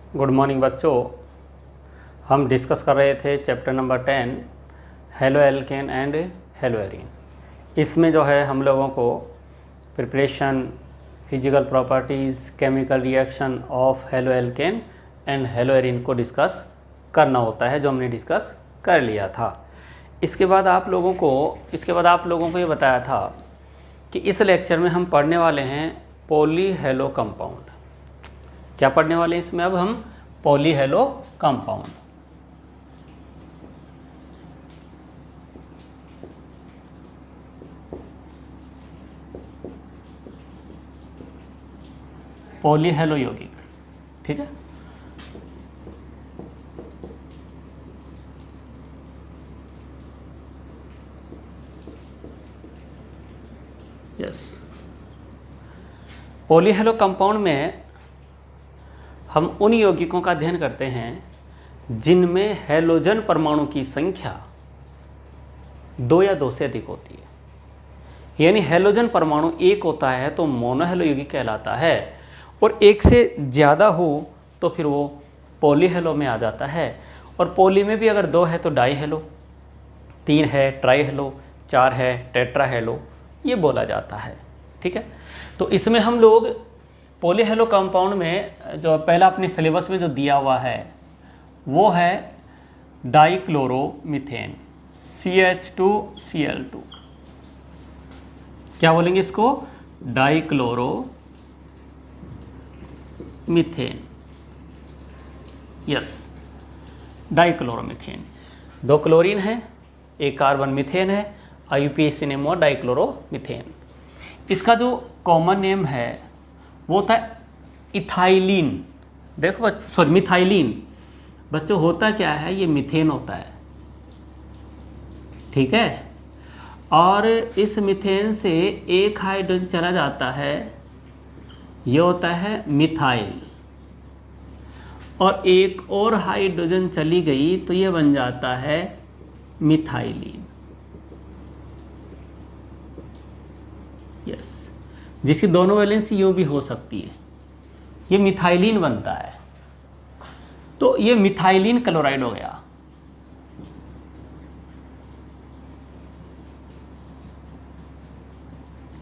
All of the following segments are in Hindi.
गुड मॉर्निंग बच्चों। हम डिस्कस कर रहे थे chapter number 10 halo alkane and hello arene. इसमें जो है हम लोगों को preparation, physical properties, chemical reaction of halo alkane and hello arene को डिस्कस करना होता है, जो हमने डिस्कस कर लिया था। इसके बाद आप लोगों को ये बताया था कि इस लेक्चर में हम पढ़ने वाले हैं पॉली हेलो कंपाउंड। क्या पढ़ने वाले हैं इसमें? अब हम poly hello compound. Poly hello यौगिक, ठीक है। यस, पॉली हेलो कंपाउंड में हम उन यौगिकों का अध्ययन करते हैं जिनमें हैलोजन परमाणु की संख्या 2 या 2 से अधिक होती है। यानी हैलोजन परमाणु एक होता है तो मोनोहेलो यौगिक कहलाता है, और एक से ज़्यादा हो तो फिर वो पॉलीहेलो में आ जाता है। और पॉली में भी अगर 2 है तो डाईहेलो, 3 है ट्राईहेलो, 4 है टेट्राहेलो, ये बोला जाता है, ठीक है। तो इसमें हम लोग पॉलीहेलो कंपाउंड में जो पहला अपने सिलेबस में जो दिया हुआ है वो है डाइक्लोरोमीथेन, CH2Cl2। क्या बोलेंगे इसको? डाइक्लोरोमीथेन। Yes, dichloromethane. 2 क्लोरीन है, 1 कार्बन मीथेन है, IUPAC नेम हुआ डाइक्लोरोमीथेन। इसका जो कॉमन नेम है वो था इथाइलिन। देखो सॉरी, मिथाइलिन। बच्चों होता क्या है, ये मीथेन होता है, ठीक है। और इस मीथेन से एक हाइड्रोजन चला जाता है, ये होता है मिथाइल, और एक और हाइड्रोजन चली गई तो ये बन जाता है मिथाइलिन। यस, जिसकी दोनों वैलेंसी यूँ भी हो सकती है, ये मिथाइलिन बनता है। तो ये मिथाइलिन क्लोराइड हो गया।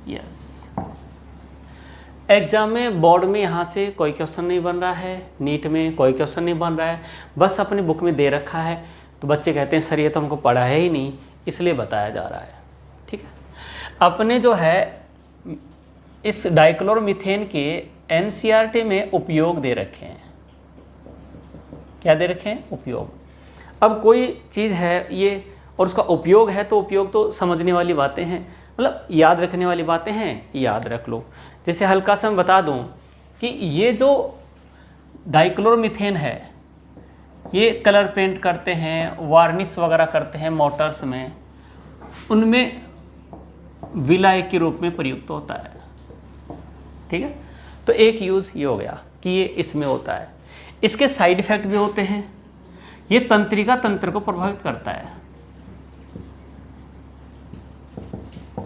यस, एग्जाम में, बोर्ड में यहाँ से कोई क्वेश्चन नहीं बन रहा है, नीट में कोई क्वेश्चन नहीं बन रहा है, बस अपनी बुक में दे रखा है। तो बच्चे कहते हैं सर ये तो हमको पढ़ा है ही नहीं, इसलिए बताया जा रहा है, ठीक है। अपने जो है इस डाइक्लोरोमीथेन के NCERT में उपयोग दे रखे हैं। क्या दे रखे हैं? उपयोग। अब कोई चीज़ है ये और उसका उपयोग है, तो उपयोग तो समझने वाली बातें हैं, मतलब याद रखने वाली बातें हैं, याद रख लो। जैसे हल्का सा मैं बता दूं कि ये जो डाइक्लोरोमीथेन है ये कलर पेंट करते हैं, वार्निश वगैरह करते हैं मोटर्स में, उनमें विलाय के रूप में प्रयुक्त होता है, ठीक है। तो एक यूज़ ये हो गया कि ये इसमें होता है। इसके साइड इफेक्ट भी होते हैं। ये तंत्रिका तंत्र को प्रभावित करता है।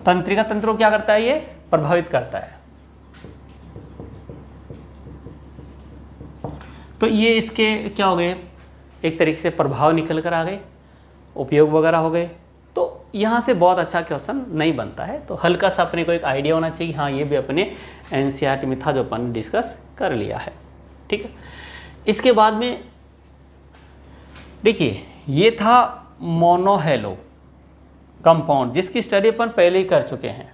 तंत्रिका तंत्र को क्या करता है? ये प्रभावित करता है। तो ये इसके क्या हो गए, एक तरीके से प्रभाव निकल कर आ गए, उपयोग वगैरह हो गए। तो यहाँ से बहुत अच्छा क्वेश्चन नहीं बनता है। तो हल्का सा अपने को एक आइडिया होना चाहिए, हाँ ये भी अपने NCERT में था जो अपन डिस्कस कर लिया है, ठीक है। इसके बाद में देखिए, ये था मोनोहेलो कंपाउंड जिसकी स्टडी अपन पहले ही कर चुके हैं।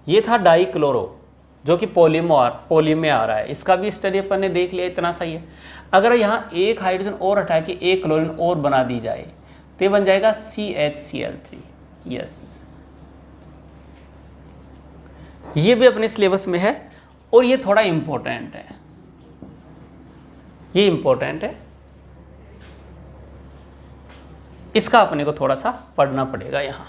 ये था डाइक्लोरो जो कि पॉली में आ रहा है, इसका भी स्टडी अपन ने देख लिया, इतना सही है। अगर यहाँ एक हाइड्रोजन और हटा के एक क्लोरीन और बना दी जाए तो ये बन जाएगा CHCl3। यस, ये भी अपने सिलेबस में है और ये थोड़ा इंपॉर्टेंट है, ये इंपॉर्टेंट है, इसका अपने को थोड़ा सा पढ़ना पड़ेगा यहाँ।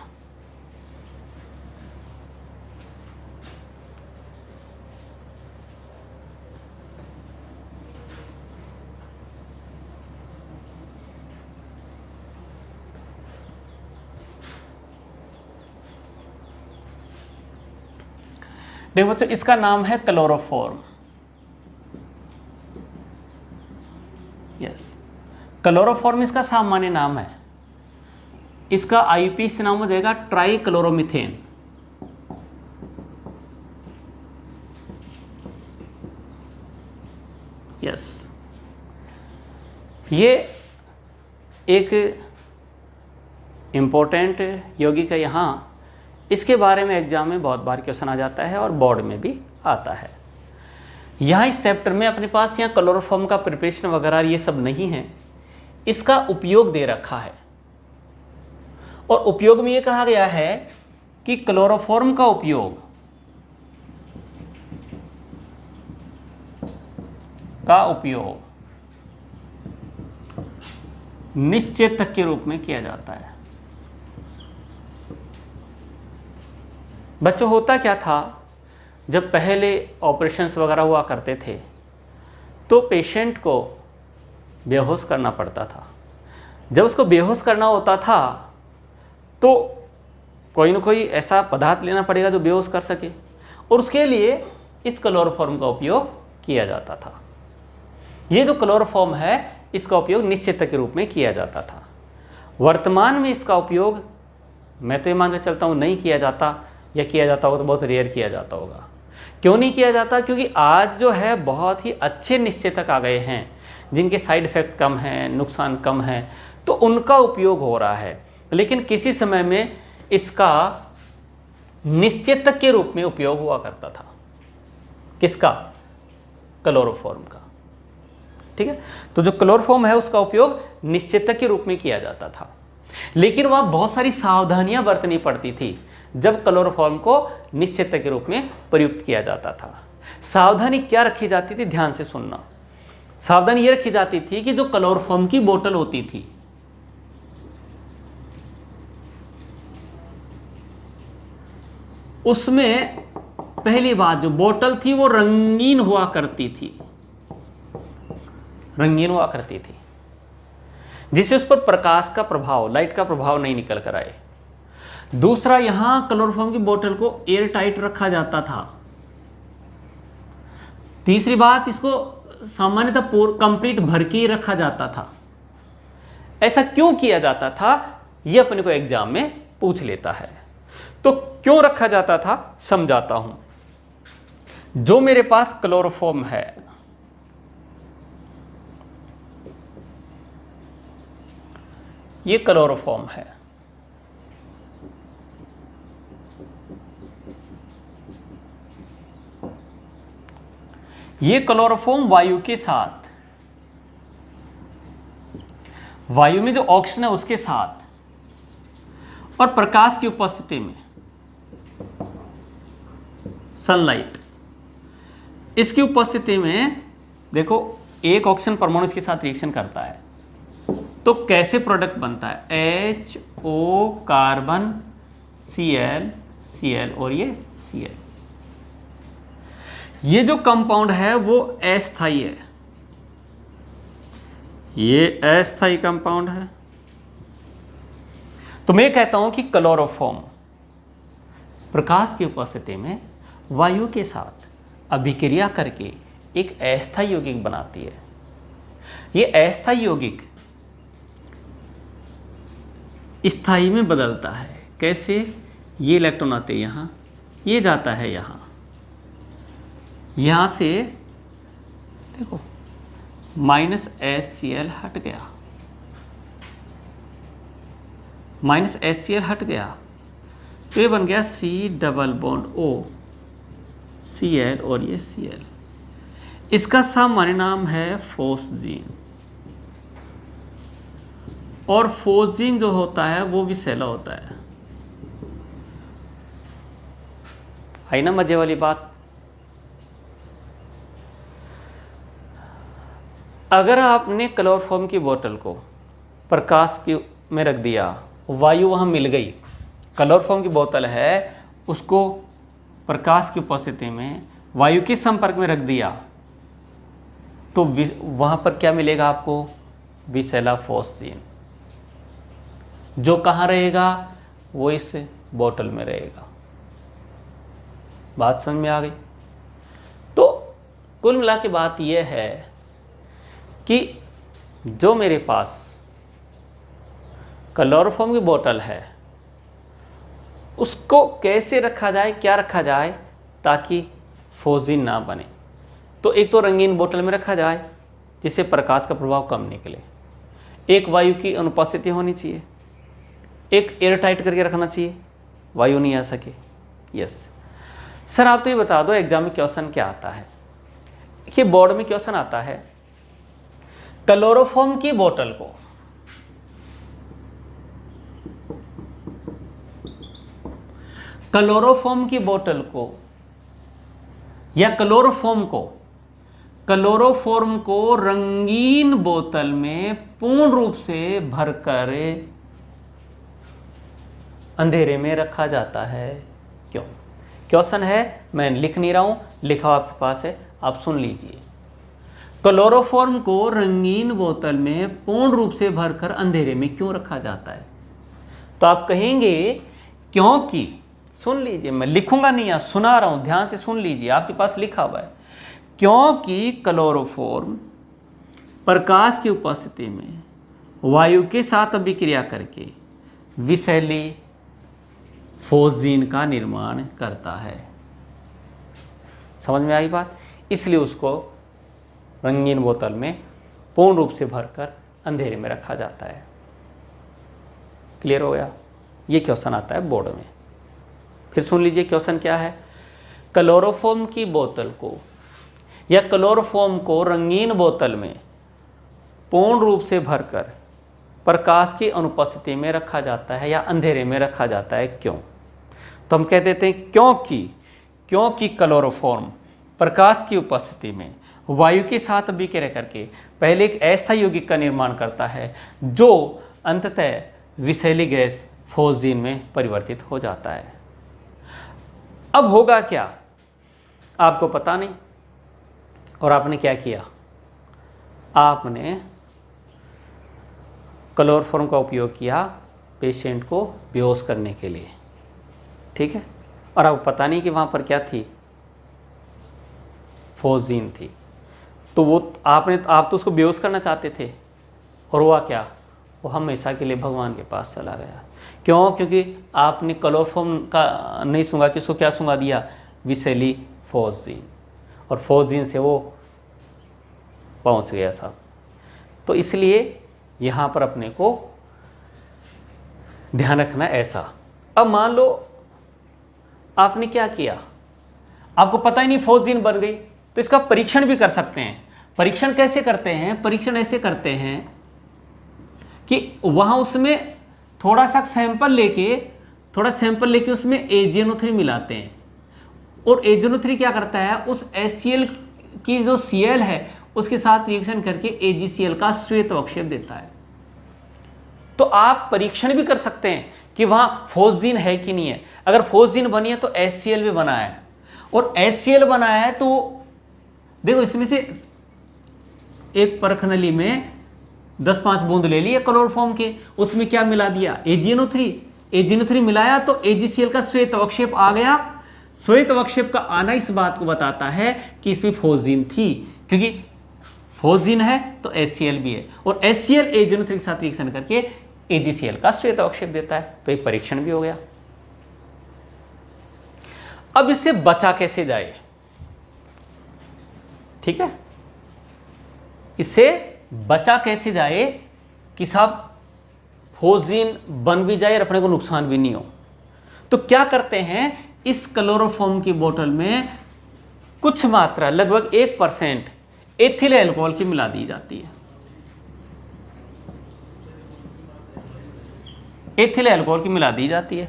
देखो बच्चों, इसका नाम है क्लोरोफॉर्म। क्लोरोफॉर्म इसका सामान्य नाम है, इसका आईयूपीएसी नाम हो जाएगा ट्राई क्लोरोमीथेन। यस, ये एक इम्पोर्टेंट यौगिक है यहाँ, इसके बारे में एग्जाम में बहुत बार क्वेश्चन आ जाता है और बोर्ड में भी आता है। यहाँ इस चैप्टर में अपने पास यहाँ क्लोरोफॉर्म का प्रिपरेशन वगैरह ये सब नहीं है, इसका उपयोग दे रखा है। और उपयोग में ये कहा गया है कि क्लोरोफॉर्म का उपयोग निश्चेतक के रूप में किया जाता है। बच्चों, होता क्या था, जब पहले ऑपरेशंस वगैरह हुआ करते थे तो पेशेंट को बेहोश करना पड़ता था। जब उसको बेहोश करना होता था तो कोई ना कोई ऐसा पदार्थ लेना पड़ेगा जो बेहोश कर सके, और उसके लिए इस क्लोरोफॉर्म का उपयोग किया जाता था। ये जो क्लोरोफॉर्म है इसका उपयोग निश्चेतक के रूप में किया जाता था। वर्तमान में इसका उपयोग मैं तो ये मान के चलता हूँ नहीं किया जाता, या किया जाता होगा तो बहुत रेयर किया जाता होगा। क्यों नहीं किया जाता? क्योंकि आज जो है बहुत ही अच्छे निश्चेतक आ गए हैं जिनके साइड इफ़ेक्ट कम हैं, नुकसान कम है, तो उनका उपयोग हो रहा है। लेकिन किसी समय में इसका निश्चेतक के रूप में उपयोग हुआ करता था। किसका? क्लोरोफॉर्म का। ठीक है, तो जो क्लोरोफॉर्म है उसका उपयोग निश्चेतक के रूप में किया जाता था, लेकिन वहाँ बहुत सारी सावधानियां बरतनी पड़ती थी जब क्लोरोफॉर्म को निश्चेतक के रूप में प्रयुक्त किया जाता था। सावधानी क्या रखी जाती थी? ध्यान से सुनना। सावधानी ये रखी जाती थी कि जो क्लोरोफॉर्म की बोतल होती थी, उसमें पहली बात जो बोतल थी वो रंगीन हुआ करती थी, रंगीन हुआ करती थी, जिससे उस पर प्रकाश का प्रभाव, लाइट का प्रभाव नहीं निकल कर आए। दूसरा, यहां क्लोरोफॉर्म की बोतल को एयर टाइट रखा जाता था। तीसरी बात, इसको सामान्यतः कंप्लीट भर के ही रखा जाता था। ऐसा क्यों किया जाता था यह अपने को एग्जाम में पूछ लेता है। तो क्यों रखा जाता था समझाता हूं। जो मेरे पास क्लोरोफॉर्म है, ये क्लोरोफॉर्म है, ये क्लोरोफॉर्म वायु के साथ, वायु में जो ऑक्सीजन है उसके साथ और प्रकाश की उपस्थिति में, सनलाइट, इसकी उपस्थिति में देखो एक ऑक्सीजन परमाणु इसके साथ रिएक्शन करता है तो कैसे प्रोडक्ट बनता है? HO कार्बन Cl और ये Cl। ये जो कंपाउंड है वो अस्थायी है, ये अस्थायी कंपाउंड है। तो मैं कहता हूं कि क्लोरोफॉर्म प्रकाश की उपस्थिति में वायु के साथ अभिक्रिया करके एक अस्थायी यौगिक बनाती है। ये अस्थायी यौगिक स्थायी में बदलता है। कैसे? ये इलेक्ट्रॉन आते हैं यहाँ, ये जाता है यहाँ, यहाँ से देखो -HCl हट गया, -HCl हट गया तो ये बन गया C double bond O Cl और ये Cl। इसका सामान्य नाम है फोस्जीन, और फोस्जीन जो होता है वो विषैला होता है। आई ना मजे वाली बात? अगर आपने क्लोरोफॉर्म की बोतल को प्रकाश की में रख दिया, वायु वहाँ मिल गई, क्लोरोफॉर्म की बोतल है उसको प्रकाश की उपस्थिति में वायु के संपर्क में रख दिया, तो वहाँ पर क्या मिलेगा आपको? विषैला फोस्जीन। जो कहाँ रहेगा? वो इस बोतल में रहेगा। बात समझ में आ गई? तो कुल मिला के बात यह है कि जो मेरे पास क्लोरोफॉर्म की बोतल है उसको कैसे रखा जाए, क्या रखा जाए ताकि फोजीन ना बने। तो एक तो रंगीन बोतल में रखा जाए जिससे प्रकाश का प्रभाव कम निकले, एक वायु की अनुपस्थिति होनी चाहिए, एक एयर टाइट करके रखना चाहिए, वायु नहीं आ सके। यस सर, आप तो ये बता दो एग्जाम में क्वेश्चन क्या आता है। देखिए बोर्ड में क्वेश्चन आता है क्लोरोफॉर्म की बोतल को या क्लोरोफॉर्म को रंगीन बोतल में पूर्ण रूप से भरकर अंधेरे में रखा जाता है, क्यों? क्वेश्चन है, मैं लिख नहीं रहा हूं, लिखा हुआ आपके पास है, आप सुन लीजिए। क्लोरोफॉर्म को रंगीन बोतल में पूर्ण रूप से भरकर अंधेरे में क्यों रखा जाता है? तो आप कहेंगे क्योंकि, सुन लीजिए, मैं लिखूंगा नहीं, यहाँ सुना रहा हूं, ध्यान से सुन लीजिए, आपके पास लिखा हुआ है, क्योंकि क्लोरोफॉर्म प्रकाश की उपस्थिति में वायु के साथ अभिक्रिया करके विषैली फोजीन का निर्माण करता है। समझ में आई बात? इसलिए उसको रंगीन बोतल में पूर्ण रूप से भरकर अंधेरे में रखा जाता है। क्लियर हो गया? ये क्वेश्चन आता है बोर्ड में। फिर सुन लीजिए क्वेश्चन क्या है। क्लोरोफॉर्म की बोतल को या क्लोरोफॉर्म को रंगीन बोतल में पूर्ण रूप से भरकर प्रकाश की अनुपस्थिति में रखा जाता है या अंधेरे में रखा जाता है, क्यों? तो हम कह देते हैं क्योंकि क्लोरोफॉर्म प्रकाश की उपस्थिति में वायु के साथ अभिक्रिया करके पहले एक अस्थायी यौगिक का निर्माण करता है जो अंततः विषैली गैस फोजीन में परिवर्तित हो जाता है। अब होगा क्या आपको पता नहीं, और आपने क्या किया, आपने क्लोरोफॉर्म का उपयोग किया पेशेंट को बेहोश करने के लिए, ठीक है, और आपको पता नहीं कि वहाँ पर क्या थी, फोजीन थी। तो वो आप तो उसको बेहोश करना चाहते थे, और हुआ क्या, वो हमेशा के लिए भगवान के पास चला गया। क्यों? क्योंकि आपने क्लोरोफॉर्म का नहीं सूंघा कि उसको क्या सूंघा दिया, विषैली फोजीन, और फोजीन से वो पहुंच गया साहब। तो इसलिए यहाँ पर अपने को ध्यान रखना ऐसा। अब मान लो आपने क्या किया, आपको पता ही नहीं फोजीन बन गई, तो इसका परीक्षण भी कर सकते हैं। परीक्षण कैसे करते हैं? परीक्षण ऐसे करते हैं कि वहाँ उसमें थोड़ा सैंपल लेके उसमें AgNO3 मिलाते हैं, और AgNO3 क्या करता है, उस HCl की जो Cl है उसके साथ रिएक्शन करके AgCl का श्वेत अवक्षेप देता है। तो आप परीक्षण भी कर सकते हैं कि वहाँ फोजीन है कि नहीं है। अगर फोजीन बनी है तो HCl भी बना है, और HCl बनाया है तो देखो इसमें से एक परख नली में 10-5 बूंद ले लिए क्लोरोफॉर्म के, उसमें क्या मिला दिया, AgNO3 मिलाया तो AgCl का श्वेत अवक्षेप आ गया। श्वेत अवक्षेप का आना इस बात को बताता है कि इसमें फोजीन थी, क्योंकि फोजीन है तो HCl भी है, और HCl AgNO3 के साथ रिएक्शन करके AgCl का श्वेत अवक्षेप देता है। तो ये परीक्षण भी हो गया। अब इससे बचा कैसे जाए, ठीक है, इससे बचा कैसे जाए कि साहब फोजीन बन भी जाए और अपने को नुकसान भी नहीं हो। तो क्या करते हैं, इस क्लोरोफॉर्म की बोतल में कुछ मात्रा लगभग 1% एथिल अल्कोहल की मिला दी जाती है। एथिल अल्कोहल की मिला दी जाती है।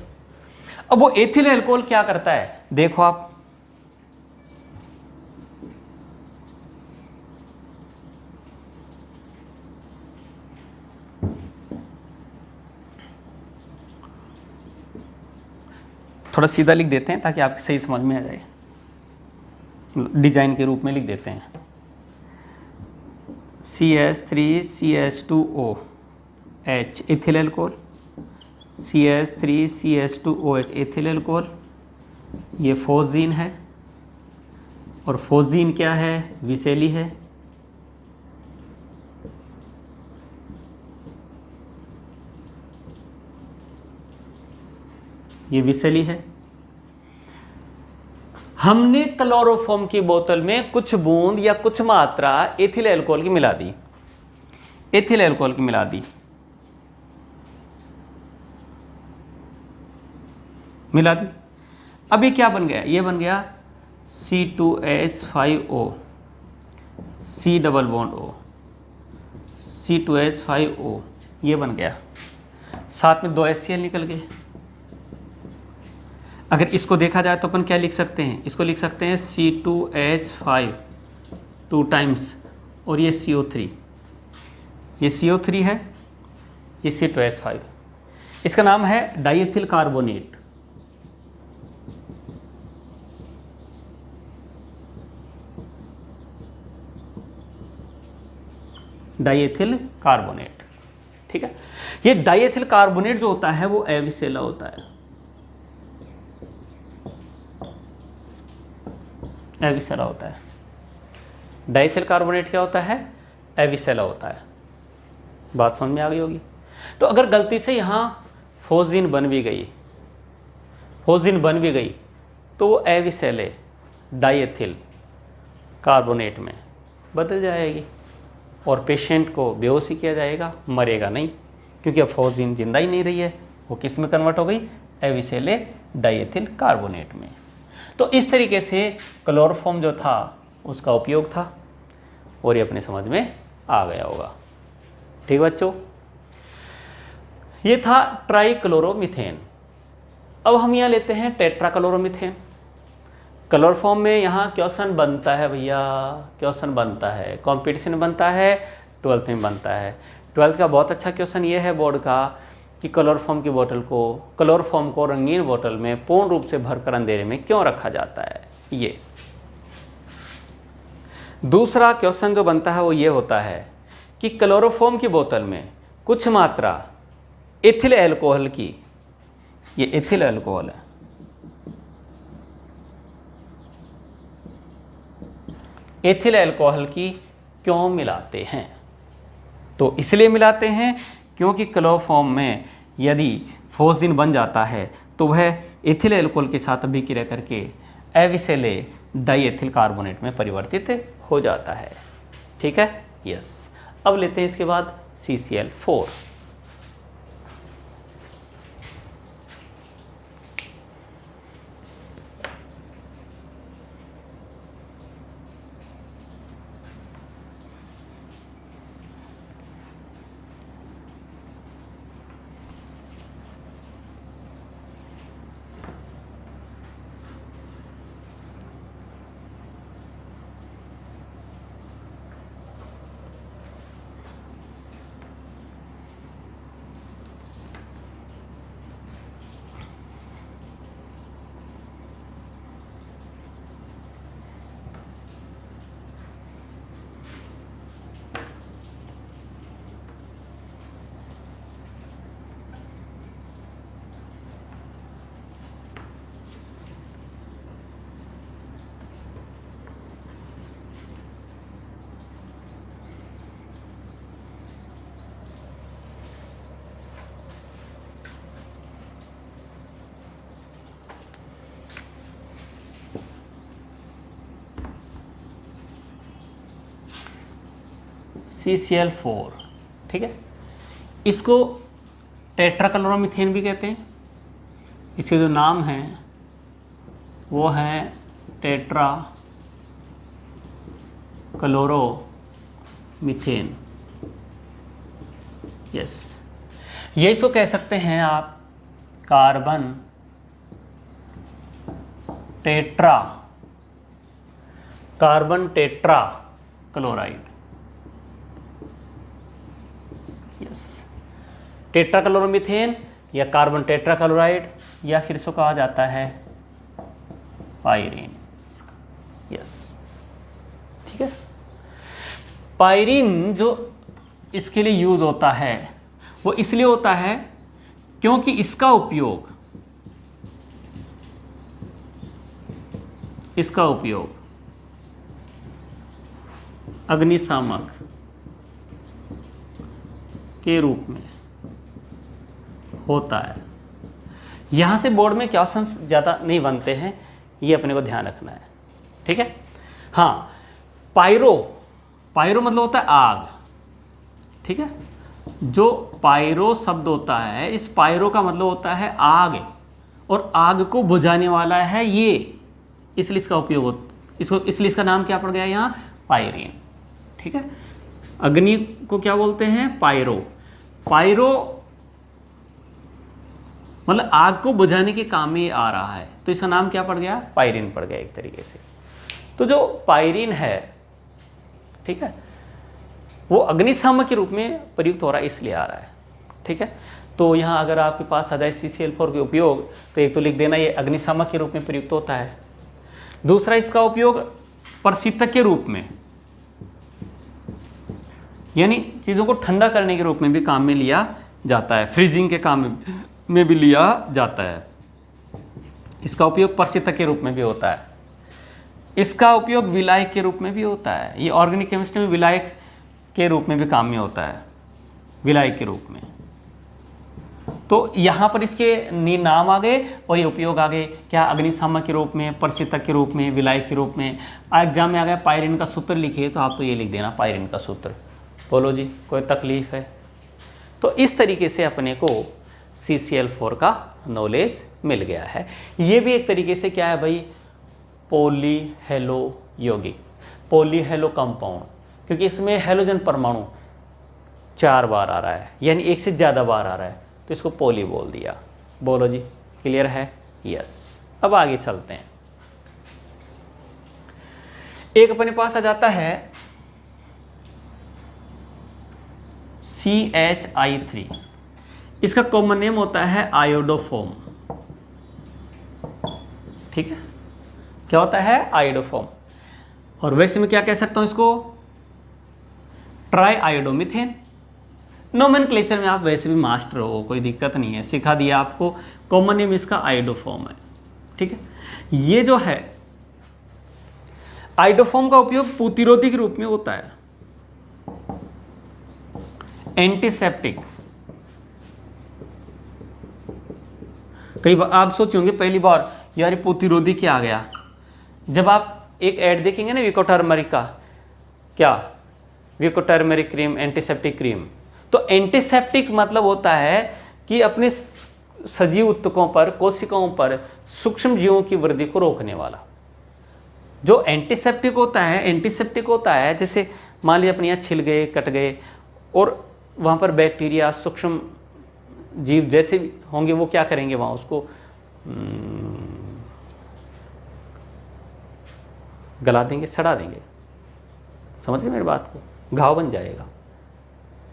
अब वो एथिल अल्कोहल क्या करता है, देखो आप, थोड़ा सीधा लिख देते हैं ताकि आपको सही समझ में आ जाए, डिजाइन के रूप में लिख देते हैं। CH3CH2OH ethyl alcohol, CH3CH2OH ethyl alcohol, ये फोजीन है, और फोजीन क्या है, विषैली है। ये विसेली है। हमने क्लोरोफॉर्म की बोतल में कुछ बूंद या कुछ मात्रा एथिल अल्कोहल की मिला दी, एथिल अल्कोहल की मिला दी, मिला दी। अब ये क्या बन गया? ये बन गया C2H5O, C double bond O, C2H5O, ये बन गया। साथ में 2 HCl निकल गए। अगर इसको देखा जाए तो अपन क्या लिख सकते हैं? इसको लिख सकते हैं C2H5 2 टाइम्स और ये CO3, ये CO3 है, ये C2H5। इसका नाम है डाइएथिल कार्बोनेट। डाइएथिल कार्बोनेट, ठीक है। ये डाइएथिल कार्बोनेट जो होता है वो एविसेला होता है, एविसेला होता है। डाइएथिल कार्बोनेट क्या होता है? एविसेला होता है। बात समझ में आ गई होगी। तो अगर गलती से यहाँ फोजीन बन भी गई, फोजीन बन भी गई तो वो एविसेले डाइएथिल कार्बोनेट में बदल जाएगी और पेशेंट को बेहोशी किया जाएगा, मरेगा नहीं, क्योंकि अब फोजीन जिंदा ही नहीं रही है, वो किस में कन्वर्ट हो गई? एविसेले डाइएथिल कार्बोनेट में। तो इस तरीके से क्लोरोफॉर्म जो था उसका उपयोग था और ये अपने समझ में आ गया होगा। ठीक बच्चों, ये था ट्राइक्लोरोमीथेन। अब हम यहाँ लेते हैं टेट्राक्लोरोमीथेन। क्लोरोफॉर्म में यहाँ क्वेश्चन बनता है भैया, क्वेश्चन बनता है, कंपटीशन बनता है, 12th में बनता है। 12th का बहुत अच्छा क्वेश्चन ये है बोर्ड का कि क्लोरोफॉर्म की बोतल को, क्लोरोफॉर्म को रंगीन बोतल में पूर्ण रूप से भरकर अंधेरे में क्यों रखा जाता है। ये दूसरा क्वेश्चन जो बनता है वो ये होता है कि क्लोरोफॉर्म की बोतल में कुछ मात्रा एथिल अल्कोहल की, ये एथिल अल्कोहल है, एथिल अल्कोहल की क्यों मिलाते हैं? तो इसलिए मिलाते हैं क्योंकि क्लोरोफॉर्म में यदि फोजीन बन जाता है तो वह एथिल अल्कोहल के साथ अभिक्रिया करके एविसेले डाइएथिल कार्बोनेट में परिवर्तित हो जाता है। ठीक है, यस। अब लेते हैं इसके बाद CCl4। CCl4, ठीक है। इसको टेट्राक्लोरोमीथेन भी कहते हैं। इसके जो नाम हैं वो है टेट्राक्लोरोमीथेन। यस, ये इसको कह सकते हैं आप कार्बन टेट्रा क्लोराइड। टेट्राक्लोरोमीथेन या कार्बन टेट्राक्लोराइड, या फिर इसको कहा जाता है पायरीन। यस, ठीक है। पायरीन जो इसके लिए यूज होता है वो इसलिए होता है क्योंकि इसका उपयोग अग्निशामक के रूप में होता है। यहाँ से बोर्ड में क्वेश्चंस ज़्यादा नहीं बनते हैं, ये अपने को ध्यान रखना है, ठीक है। हाँ, पायरो, पायरो मतलब होता है आग, ठीक है। जो पायरो शब्द होता है, इस पायरो का मतलब होता है आग, और आग को बुझाने वाला है ये, इसलिए इसका उपयोग इसलिए इसका नाम क्या पड़ गया यहाँ, पायरीन, ठीक है। अग्नि को क्या बोलते हैं, पायरो। पायरो मतलब आग को बुझाने के काम में आ रहा है, तो इसका नाम क्या पड़ गया, पायरीन पड़ गया एक तरीके से। तो जो पायरीन है, ठीक है, वो अग्निशामक के रूप में प्रयुक्त हो रहा है, इसलिए आ रहा है, ठीक है। तो यहाँ अगर आपके पास आ जाए CCl4 के उपयोग, तो एक तो लिख देना ये अग्निशामक के रूप में प्रयुक्त होता है। दूसरा, इसका उपयोग प्रशीतक के रूप में, यानी चीज़ों को ठंडा करने के रूप में भी काम में लिया जाता है, फ्रीजिंग के काम में भी लिया जाता है। इसका उपयोग प्रशीतक के रूप में भी होता है। इसका उपयोग विलायक के रूप में भी होता है। ये ऑर्गेनिक केमिस्ट्री में विलायक के रूप में भी काम में होता है, विलायक के रूप में। तो यहाँ पर इसके नाम आ गए और ये उपयोग आ गए, क्या, अग्निशामक के रूप में, प्रशीतक के रूप में, विलायक के रूप में। एग्जाम में आ गया पायरीन का सूत्र लिखिए, तो आप तो ये लिख देना पायरीन का सूत्र। बोलो जी, कोई तकलीफ है? तो इस तरीके से अपने को CCl4 का नॉलेज मिल गया है। ये भी एक तरीके से क्या है भाई, पॉलीहेलो यौगिक, पॉलीहेलो कंपाउंड, क्योंकि इसमें हेलोजन परमाणु 4 बार आ रहा है, यानी एक से ज़्यादा बार आ रहा है, तो इसको पॉली बोल दिया। बोलो जी, क्लियर है? यस। अब आगे चलते हैं। एक अपने पास आ जाता है CHI3, इसका कॉमन नेम होता है आयोडोफोम, ठीक है। क्या होता है? आयोडोफोम। और वैसे मैं क्या कह सकता हूं इसको, ट्राई आयोडोमिथेन। नोमेनक्लेचर में आप वैसे भी मास्टर हो, कोई दिक्कत नहीं है, सिखा दिया आपको। कॉमन नेम इसका आयोडोफोम है, ठीक है। ये जो है आयोडोफोम का उपयोग प्रतिरोधी के रूप में होता है, एंटीसेप्टिक। कई बार आप सोचे होंगे पहली बार, यार ये प्रतिरोधी क्या आ गया। जब आप एक ऐड देखेंगे ना विको टर्मरिक का, क्या, Vicco turmeric cream antiseptic cream, तो एंटीसेप्टिक मतलब होता है कि अपने सजीव ऊतकों पर, कोशिकाओं पर सूक्ष्म जीवों की वृद्धि को रोकने वाला। जो एंटीसेप्टिक होता है, एंटीसेप्टिक होता है जैसे मान लीजिए अपने यहाँ छिल गए, कट गए, और वहाँ पर बैक्टीरिया, सूक्ष्म जीव जैसे भी होंगे, वो क्या करेंगे, वहाँ उसको गला देंगे, सड़ा देंगे। समझ गए मेरी बात को? घाव बन जाएगा।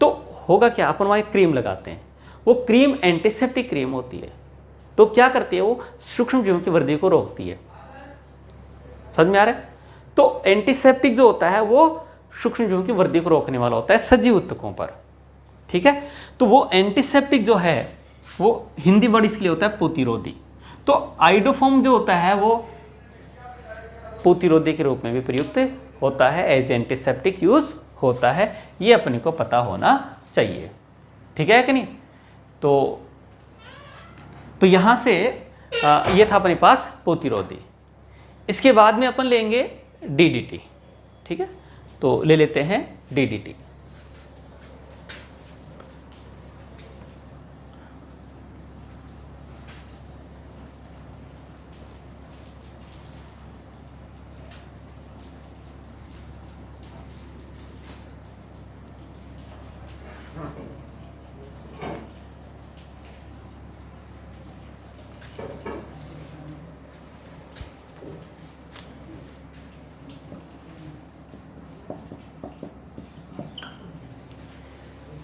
तो होगा क्या, अपन वहाँ एक क्रीम लगाते हैं, वो क्रीम एंटीसेप्टिक क्रीम होती है। तो क्या करती है, वो सूक्ष्म जीवों की वृद्धि को रोकती है। समझ में आ रहा है? तो एंटीसेप्टिक जो होता है वो सूक्ष्म जीवों की वृद्धि को रोकने वाला होता है सजीव ऊतकों पर, ठीक है। तो वो एंटीसेप्टिक जो है, वो हिंदी वर्ड इसलिए होता है प्रतिरोधी। तो आयोडोफोम जो होता है वो प्रतिरोधी के रूप में भी प्रयुक्त होता है, एज एंटीसेप्टिक यूज होता है। ये अपने को पता होना चाहिए, ठीक है कि नहीं? तो यहाँ से ये था अपने पास प्रतिरोधी। इसके बाद में अपन लेंगे DDT, ठीक है। तो ले लेते हैं DDT।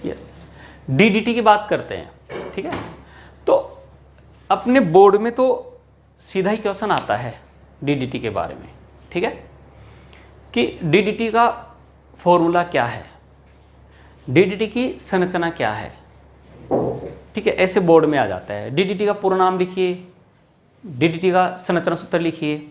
यस, DDT की बात करते हैं, ठीक है। तो अपने बोर्ड में तो सीधा ही क्वेश्चन आता है DDT के बारे में, ठीक है, कि DDT का फॉर्मूला क्या है, DDT की संरचना क्या है, ठीक है। ऐसे बोर्ड में आ जाता है। DDT का पूरा नाम लिखिए, DDT का संरचना सूत्र लिखिए।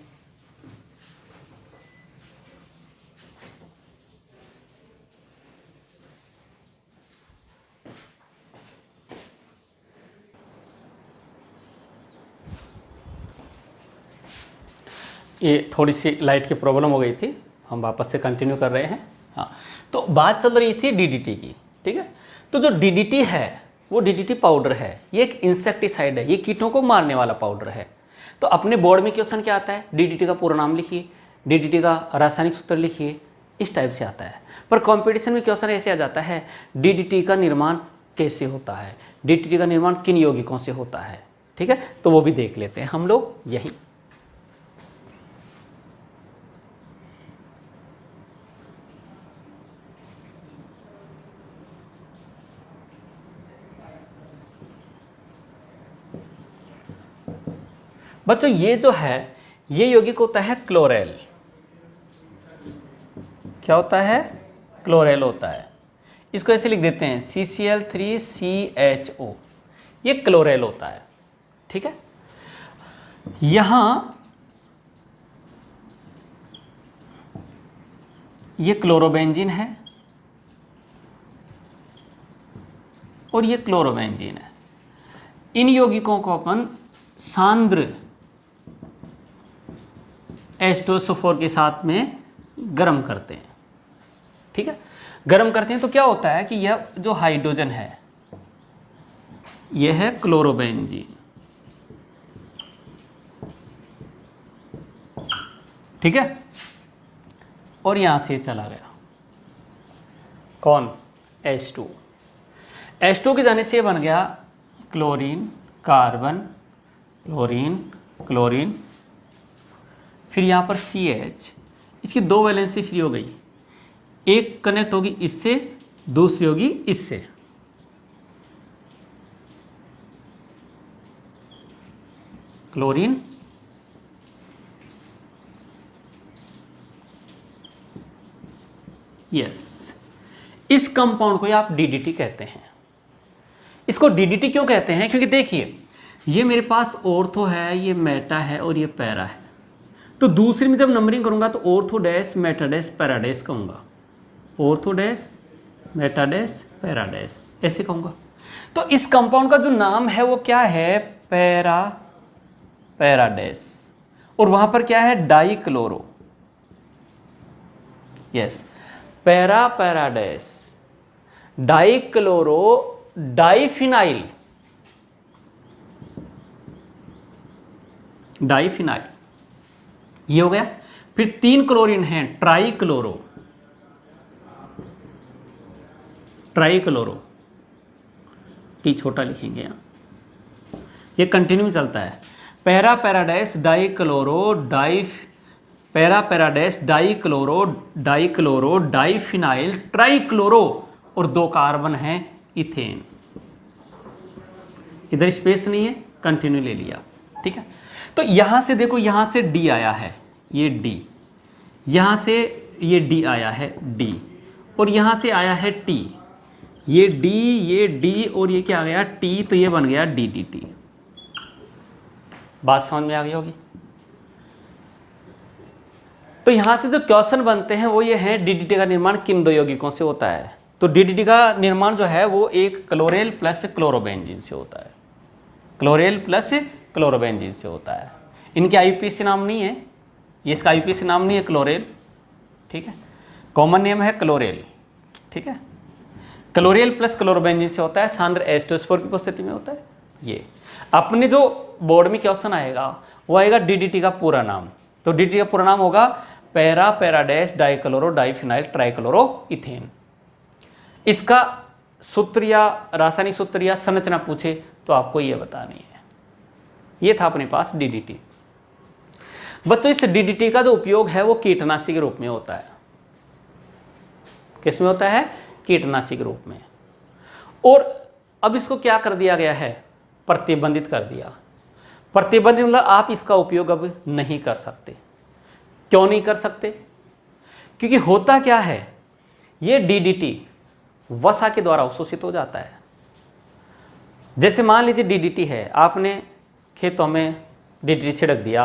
ये थोड़ी सी लाइट की प्रॉब्लम हो गई थी, हम वापस से कंटिन्यू कर रहे हैं। हाँ, तो बात चल रही थी डीडीटी की, ठीक है। तो जो डीडीटी है वो डीडीटी पाउडर है, ये एक इंसेक्टिसाइड है, ये कीटों को मारने वाला पाउडर है। तो अपने बोर्ड में क्वेश्चन क्या आता है, डीडीटी का पूरा नाम लिखिए, डीडीटी का रासायनिक सूत्र लिखिए, इस टाइप से आता है। पर कंपटीशन में क्वेश्चन ऐसे आ जाता है, डीडीटी का निर्माण कैसे होता है, डीडीटी का निर्माण किन यौगिकों से होता है, ठीक है। तो वो भी देख लेते हैं हम लोग यही। बच्चों ये जो है ये यौगिक होता है क्लोरेल। क्या होता है, क्लोरेल होता है। इसको ऐसे लिख देते हैं CCl3CHO, ये क्लोरेल होता है, ठीक है। यहां ये क्लोरोबेंजीन है और ये क्लोरोबेंजीन है। इन यौगिकों को अपन सांद्र H2SO4 के साथ में गर्म करते हैं, ठीक है। गर्म करते हैं तो क्या होता है कि यह जो हाइड्रोजन है यह है क्लोरोबेंजीन, ठीक है। और यहां से चला गया कौन, H2 के जाने से बन गया क्लोरीन कार्बन, क्लोरीन क्लोरीन, फिर यहाँ पर CH, इसकी 2 वैलेंसी फ्री हो गई, एक कनेक्ट होगी इससे, दूसरी होगी इससे। क्लोरीन यस, इस कंपाउंड को ही आप DDT कहते हैं। इसको DDT क्यों कहते हैं, क्योंकि देखिए ये मेरे पास ऑर्थो है, ये मेटा है और ये पैरा है। तो दूसरी में जब नंबरिंग करूंगा तो ortho dash meta dash para dash कहूंगा, ortho dash meta dash para dash ऐसे कहूंगा। तो इस कंपाउंड का जो नाम है वो क्या है, पैरा डैश, और वहां पर क्या है, die chloro, yes, para dash die chloro diphenyl, ये हो गया। फिर 3 क्लोरीन है, ट्राई क्लोरो, टी छोटा लिखेंगे यहाँ, ये कंटिन्यू चलता है। Para dash dichloro dichloro diphenyl trichloro, और 2 कार्बन है इथेन। इधर स्पेस नहीं है, कंटिन्यू ले लिया, ठीक है। तो यहां से देखो, यहां से डी आया है, ये डी, यहां से ये डी आया है डी, और यहां से आया है टी, ये डी और ये क्या आ गया टी, तो ये बन गया DDT। बात समझ में आ गई होगी। तो यहां से जो क्वेश्चन बनते हैं वो ये है, DDT का निर्माण किन 2 यौगिकों से होता है। तो DDT का निर्माण जो है वो एक क्लोरेल प्लस क्लोरोबेंजीन से होता है, क्लोरेल प्लस क्लोरोबेंजीन से होता है। इनके IUPAC नाम नहीं है, ये इसका IUPAC नाम नहीं है क्लोरेल, ठीक है, कॉमन नेम है क्लोरेल, ठीक है। क्लोरेल प्लस क्लोरोबेंजीन से होता है, सांद्र H2SO4 की उपस्थिति में होता है। ये अपने जो बोर्ड में क्वेश्चन आएगा वो आएगा DDT का पूरा नाम। तो DDT का पूरा नाम होगा पैराडैश डाइक्लोरो डाइफिनाइल ट्राइक्लोरो इथेन। इसका सूत्र या रासायनिक सूत्र या संरचना पूछे तो आपको ये बतानी है। ये था अपने पास DDT। बच्चों इस DDT का जो उपयोग है वो कीटनाशी के रूप में होता है। किस में होता है? कीटनाशी के रूप में। और अब इसको क्या कर दिया गया है? प्रतिबंधित कर दिया। प्रतिबंधित मतलब आप इसका उपयोग अब नहीं कर सकते। क्यों नहीं कर सकते? क्योंकि होता क्या है, ये DDT वसा के द्वारा अवशोषित हो जाता है। जैसे मान लीजिए DDT है, आपने खेतों में DDT छिड़क दिया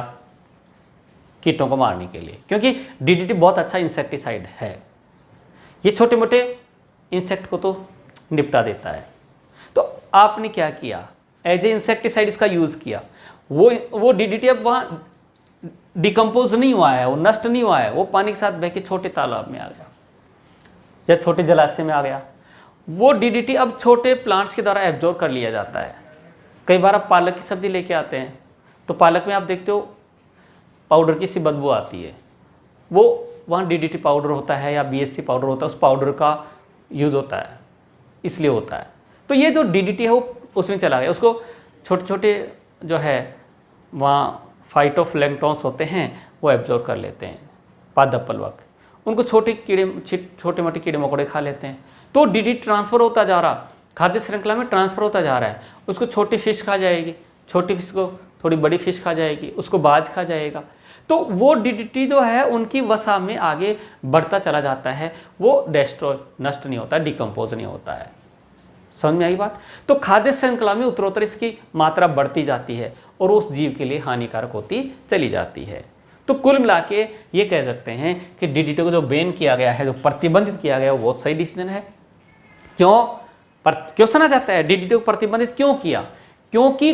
कीटों को मारने के लिए, क्योंकि DDT बहुत अच्छा इंसेक्टिसाइड है। ये छोटे मोटे इंसेक्ट को तो निपटा देता है। तो आपने क्या किया, एज ए इंसेक्टिसाइड इसका यूज़ किया। वो DDT अब वहाँ डिकम्पोज नहीं हुआ है, वो नष्ट नहीं हुआ है, वो पानी के साथ बह के छोटे तालाब में आ गया या छोटे जलाशय में आ गया, वो डीडीटी अब छोटे प्लांट्स के द्वारा एब्जॉर्ब कर लिया जाता है। कई बार आप पालक की सब्जी लेके आते हैं तो पालक में आप देखते हो पाउडर की सी बदबू आती है, वो वहाँ डीडीटी पाउडर होता है या बीएससी पाउडर होता है, उस पाउडर का यूज़ होता है, इसलिए होता है। तो ये जो डीडीटी है वो उसमें चला गया, उसको छोटे छोटे जो है वहाँ फाइटोप्लैंक्टन्स होते हैं वो एब्जॉर्ब कर लेते हैं, पादप प्लवक, उनको छोटे मोटे कीड़े मकोड़े खा लेते हैं। तो डीडीटी ट्रांसफ़र होता जा रहा, खाद्य श्रृंखला में ट्रांसफ़र होता जा रहा है। उसको छोटी फिश खा जाएगी, छोटी फिश को थोड़ी बड़ी फिश खा जाएगी, उसको बाज खा जाएगा। तो वो डीडीटी जो है उनकी वसा में आगे बढ़ता चला जाता है, वो डेस्ट्रॉय नष्ट नहीं होता, डिकम्पोज नहीं होता है। समझ में आई बात? तो खाद्य श्रृंखला में उत्तरोत्तर इसकी मात्रा बढ़ती जाती है और उस जीव के लिए हानिकारक होती चली जाती है। तो कुल मिला के ये कह सकते हैं कि डीडीटी को जो बैन किया गया है, जो प्रतिबंधित किया गया है, वो बहुत सही डिसीजन है। क्यों सुना जाता है डीडीटी को प्रतिबंधित क्यों किया? क्योंकि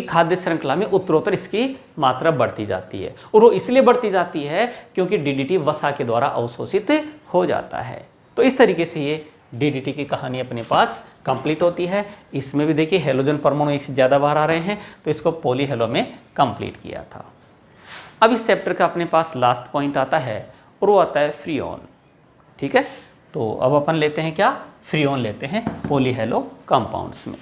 खाद्य श्रृंखला में उत्तरोत्तर इसकी मात्रा बढ़ती जाती है, और वो इसलिए बढ़ती जाती है क्योंकि डीडीटी वसा के द्वारा अवशोषित हो जाता है। तो इस तरीके से ये डीडीटी की कहानी अपने पास कंप्लीट होती है। इसमें भी देखिए हेलोजन परमाणु एक से ज़्यादा बाहर आ रहे हैं, तो इसको पॉलीहेलो में कंप्लीट किया था। अब इस चैप्टर का अपने पास लास्ट पॉइंट आता है और वो आता है फ्रीऑन। ठीक है, तो अब अपन लेते हैं क्या? फ्रीऑन लेते हैं पॉलीहेलो कंपाउंड्स में।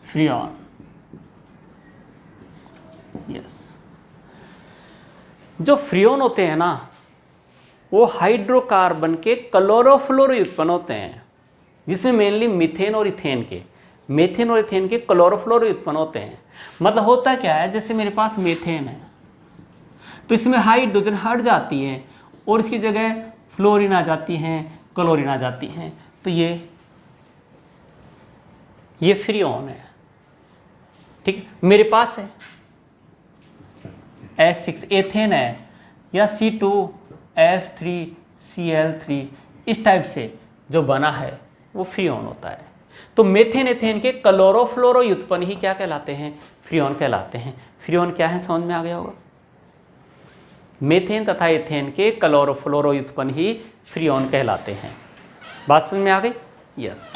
Freon, yes. जो फ्रीऑन होते हैं ना, वो हाइड्रोकार्बन के क्लोरोफ्लोरो उत्पन्न होते हैं, जिसमें मेनली मीथेन और इथेन के क्लोरोफ्लोरो उत्पन्न होते हैं। मतलब होता क्या है, जैसे मेरे पास मीथेन है तो इसमें हाइड्रोजन हट जाती है और इसकी जगह फ्लोरीन आ जाती हैं, क्लोरीन आ जाती हैं, तो ये फ्रीऑन है। ठीक है, मेरे पास है H6 एथेन है, या C2F3Cl3, इस टाइप से जो बना है वो फ्रीऑन होता है। तो मेथेन एथेन के क्लोरोफ्लोरो उत्पन्न ही क्या कहलाते हैं? फ्रीऑन कहलाते हैं। फ्रीऑन क्या है समझ में आ गया होगा? मेथेन तथा एथेन के क्लोरोफ्लोरो उत्पन्न ही फ्रीऑन कहलाते हैं। बात समझ में आ गई? यस।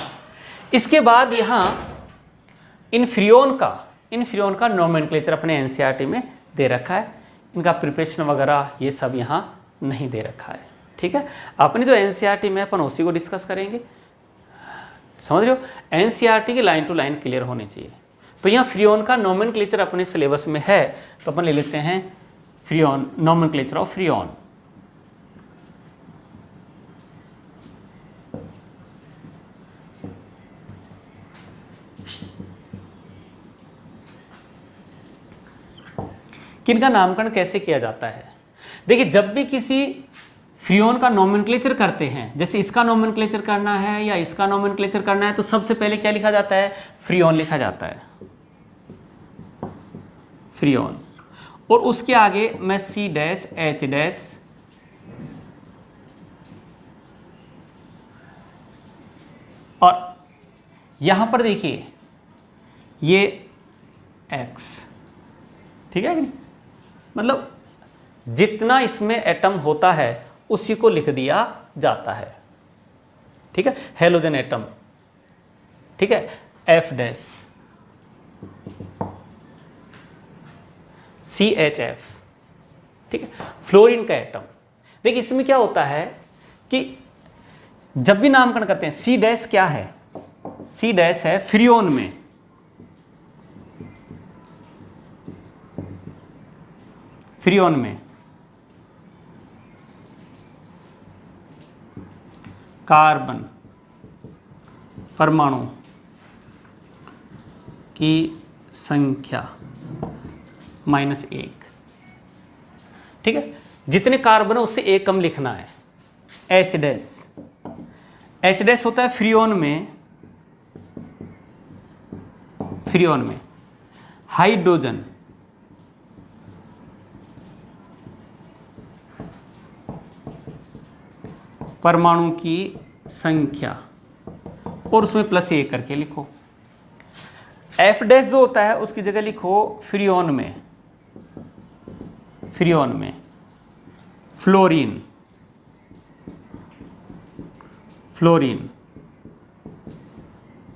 इसके बाद यहाँ इन फ्रीऑन का नोमेनक्लेचर अपने एनसीईआरटी में दे रखा है। इनका प्रिपरेशन वगैरह ये सब यहाँ नहीं दे रखा है। ठीक है, अपनी जो एनसीईआरटी में अपन उसी को डिस्कस करेंगे। समझ रहे हो? एनसीईआरटी की लाइन टू लाइन क्लियर होनी चाहिए। तो यहाँ फ्रीऑन का नोमेनक्लेचर अपने सिलेबस में है, तो अपन ले लेते हैं फ्रीऑन, नोमेनक्लेचर ऑफ फ्रीऑन। किनका नामकरण कैसे किया जाता है? देखिए, जब भी किसी फ्रीऑन का नोमेनक्लेचर करते हैं, जैसे इसका नोमेनक्लेचर करना है या इसका नोमेनक्लेचर करना है, तो सबसे पहले क्या लिखा जाता है? फ्रीऑन लिखा जाता है, फ्रीऑन। और उसके आगे मैं C-H- और यहां पर देखिए ये X, ठीक है कि नहीं? मतलब जितना इसमें एटम होता है उसी को लिख दिया जाता है। ठीक है, हेलोजन एटम, ठीक है, F-, CHF, ठीक है, फ्लोरीन का एटम। देखिए इसमें क्या होता है कि जब भी नामकरण करते हैं, C- क्या है? C- है फ्रीऑन में फ्रियोन में कार्बन परमाणु की संख्या -1। ठीक है, जितने कार्बन है उससे एक कम लिखना है। H डैश, H डैश होता है फ्रियोन में हाइड्रोजन परमाणु की संख्या और उसमें +1 करके लिखो। F डैश जो होता है उसकी जगह लिखो फ्रियोन में फ्लोरीन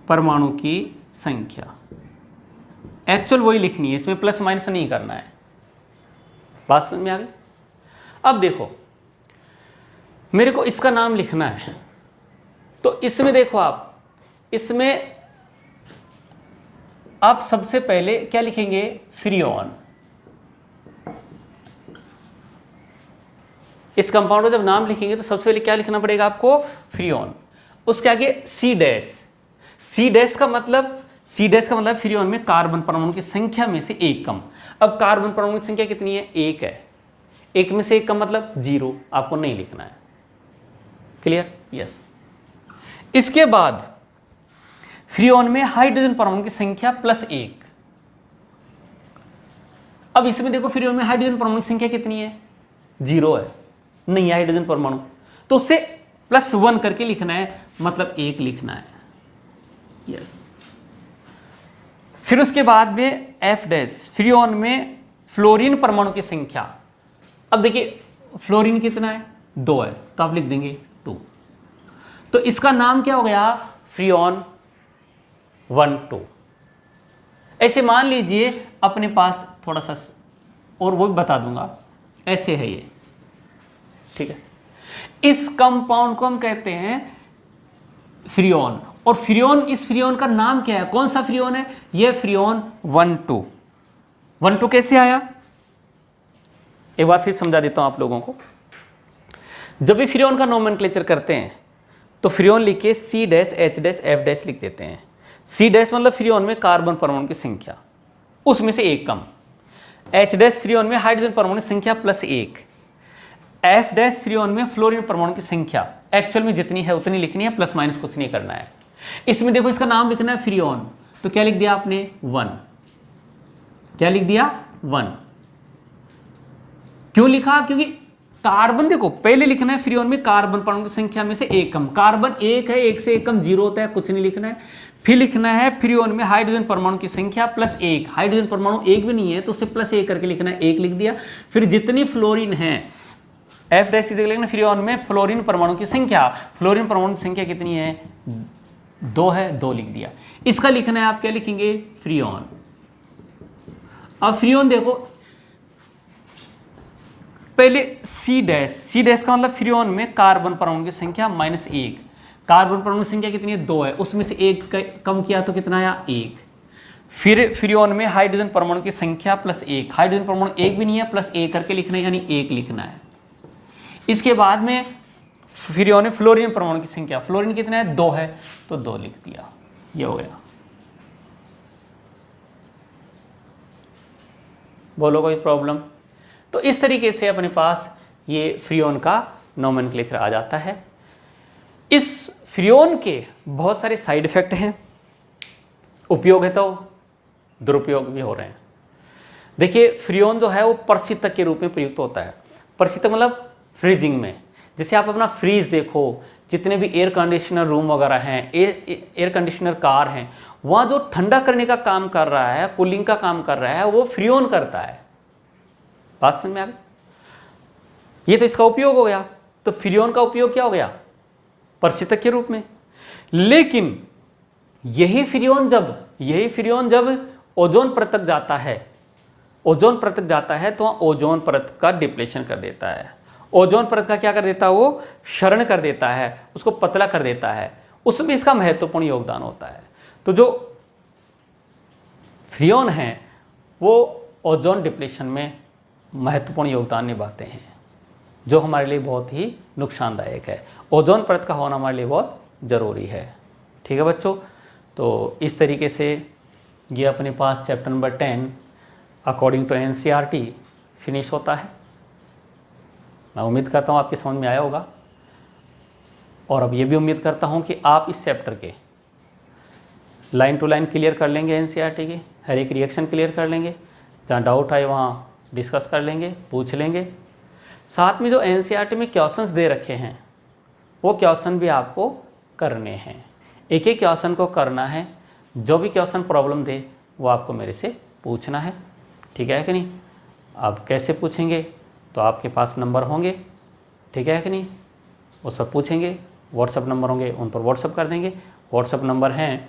परमाणु की संख्या। एक्चुअल वही लिखनी है, इसमें प्लस माइनस नहीं करना है। बात समझ में आ गई? अब देखो, मेरे को इसका नाम लिखना है, तो इसमें देखो इसमें आप सबसे पहले क्या लिखेंगे? फ्रियोन। इस कंपाउंड का जब नाम लिखेंगे तो सबसे पहले क्या लिखना पड़ेगा आपको? फ्रियोन। उसके आगे सी डैश का मतलब फ्रियोन में कार्बन परमाणु की संख्या में से एक कम। अब कार्बन परमाणु की संख्या कितनी है? 1 है। 1 में से एक कम मतलब 0, आपको नहीं लिखना है। क्लियर? यस। इसके बाद फ्रियोन में हाइड्रोजन परमाणु की संख्या +1। अब इसमें देखो फ्रियोन में हाइड्रोजन परमाणु की संख्या कितनी है? 0 है, नहीं है हाइड्रोजन परमाणु, तो उससे +1 करके लिखना है, मतलब 1 लिखना है। यस। फिर उसके बाद में F डैश, फ्रियोन में फ्लोरीन परमाणु की संख्या। अब देखिए फ्लोरीन कितना है? 2 है, तो आप लिख देंगे 2। तो इसका नाम क्या हो गया? फ्रियोन 1,2। ऐसे मान लीजिए अपने पास थोड़ा सा और वो भी बता दूंगा, ऐसे है ये। ठीक है, इस कंपाउंड को हम कहते हैं फ्रियोन। और इस फ्रियोन का नाम क्या है? कौन सा फ्रियोन है? यह फ्रियोन 1,2। 1,2 कैसे आया? एक बार फिर समझा देता हूं आप लोगों को। जब भी फ्रियोन का नोमेनक्लेचर करते हैं तो फ्रियोन लिख के C dash, H dash, F dash लिख देते हैं। C डैश मतलब फ्रियोन में कार्बन परमाणु की संख्या, उसमें से एक कम। H डैश फ्रियोन में हाइड्रोजन परमाणु की संख्या +1। F डैश फ्रियोन में फ्लोरीन परमाणु की संख्या एक्चुअल में जितनी है उतनी लिखनी है, प्लस माइनस कुछ नहीं करना है। इसमें देखो इसका नाम लिखना है फ्रियोन, तो क्या लिख दिया आपने? 1। क्या लिख दिया? 1। क्यों लिखा? क्योंकि कार्बन देखो पहले लिखना है फ्रियोन में कार्बन परमाणु की संख्या में से एक कम। कार्बन 1 है, 1 से एक कम 0 होता है, कुछ नहीं लिखना है। फिर लिखना है फ्रियोन में हाइड्रोजन परमाणु की संख्या +1। हाइड्रोजन परमाणु 1 भी नहीं है तो उससे +1 करके लिखना है, 1 लिख दिया। फिर जितनी फ्लोरीन है, F डैश लिखना फ्रियोन में फ्लोरीन परमाणु की संख्या। फ्लोरीन परमाणु की संख्या कितनी है? 2 है, 2 लिख दिया। इसका लिखना है, आप क्या लिखेंगे? फ्रियोन। अब फ्रियोन देखो पहले C डैश का मतलब फ्रियोन में कार्बन परमाणु की संख्या -1। कार्बन परमाणु की संख्या कितनी है? 2 है, उसमें से 1 कम किया तो कितना आया? 1। फिर फ्रियोन में हाइड्रोजन परमाणु की संख्या +1। हाइड्रोजन परमाणु 1 भी नहीं है, +1 करके लिखना है, यानी 1 लिखना है। इसके बाद में फ्रियोन में फ्लोरीन परमाणु की संख्या, फ्लोरीन कितना है? 2 है, तो 2 लिख दिया। ये हो गया। बोलो कोई प्रॉब्लम? तो इस तरीके से अपने पास ये फ्रियोन का नोमेनक्लेचर आ जाता है। इस फ्रियोन के बहुत सारे साइड इफेक्ट हैं, उपयोग है तो दुरुपयोग भी हो रहे हैं। देखिए फ्रियोन जो है वो परशीतक के रूप में प्रयुक्त होता है। परशीतक मतलब फ्रीजिंग में। जैसे आप अपना फ्रीज देखो, जितने भी एयर कंडीशनर रूम वगैरह हैं, एयर कंडीशनर कार हैं, वहाँ जो ठंडा करने का काम कर रहा है, कूलिंग का काम कर रहा है, वो फ्रियोन करता है। बात समझ में आ गई? ये तो इसका उपयोग हो गया। तो फ्रियोन का उपयोग क्या हो गया? परशीतक के रूप में। लेकिन यही फ्रियोन जब ओजोन परत तक जाता है, तो ओजोन परत का डिप्लेशन कर देता है। ओजोन परत का क्या कर देता है? वो क्षरण कर देता है, उसको पतला कर देता है। उसमें इसका महत्वपूर्ण योगदान होता है। तो जो फ्रियोन है वो ओजोन डिप्लेशन में महत्वपूर्ण योगदान निभाते हैं, जो हमारे लिए बहुत ही नुकसानदायक है। ओजोन परत का होना हमारे लिए बहुत ज़रूरी है। ठीक है बच्चों, तो इस तरीके से ये अपने पास chapter number 10 according to NCERT finish होता है। मैं उम्मीद करता हूँ आपकी समझ में आया होगा, और अब ये भी उम्मीद करता हूँ कि आप इस चैप्टर के लाइन टू लाइन क्लियर कर लेंगे, NCERT के हर एक रिएक्शन क्लियर कर लेंगे, जहाँ डाउट आए वहाँ डिस्कस कर लेंगे, पूछ लेंगे। साथ में जो NCERT में क्वेश्चंस दे रखे हैं वो क्वेश्चन भी आपको करने हैं। एक एक क्वेश्चन को करना है, जो भी क्वेश्चन प्रॉब्लम दे वो आपको मेरे से पूछना है। ठीक है कि नहीं? आप कैसे पूछेंगे? तो आपके पास नंबर होंगे, ठीक है कि नहीं, उस पर पूछेंगे। व्हाट्सअप नंबर होंगे, उन पर व्हाट्सअप कर देंगे। व्हाट्सअप नंबर हैं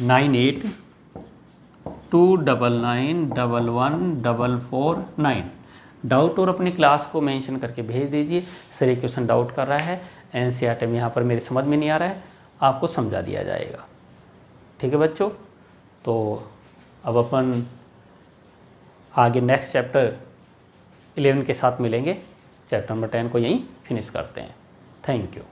9829911449। डाउट और अपनी क्लास को मेंशन करके भेज दीजिए। सर ये क्वेश्चन डाउट कर रहा है, NCERT में यहाँ पर मेरे समझ में नहीं आ रहा है, आपको समझा दिया जाएगा। ठीक है बच्चों, तो अब अपन आगे नेक्स्ट चैप्टर 11 के साथ मिलेंगे। चैप्टर नंबर 10 को यहीं फिनिश करते हैं। Thank you.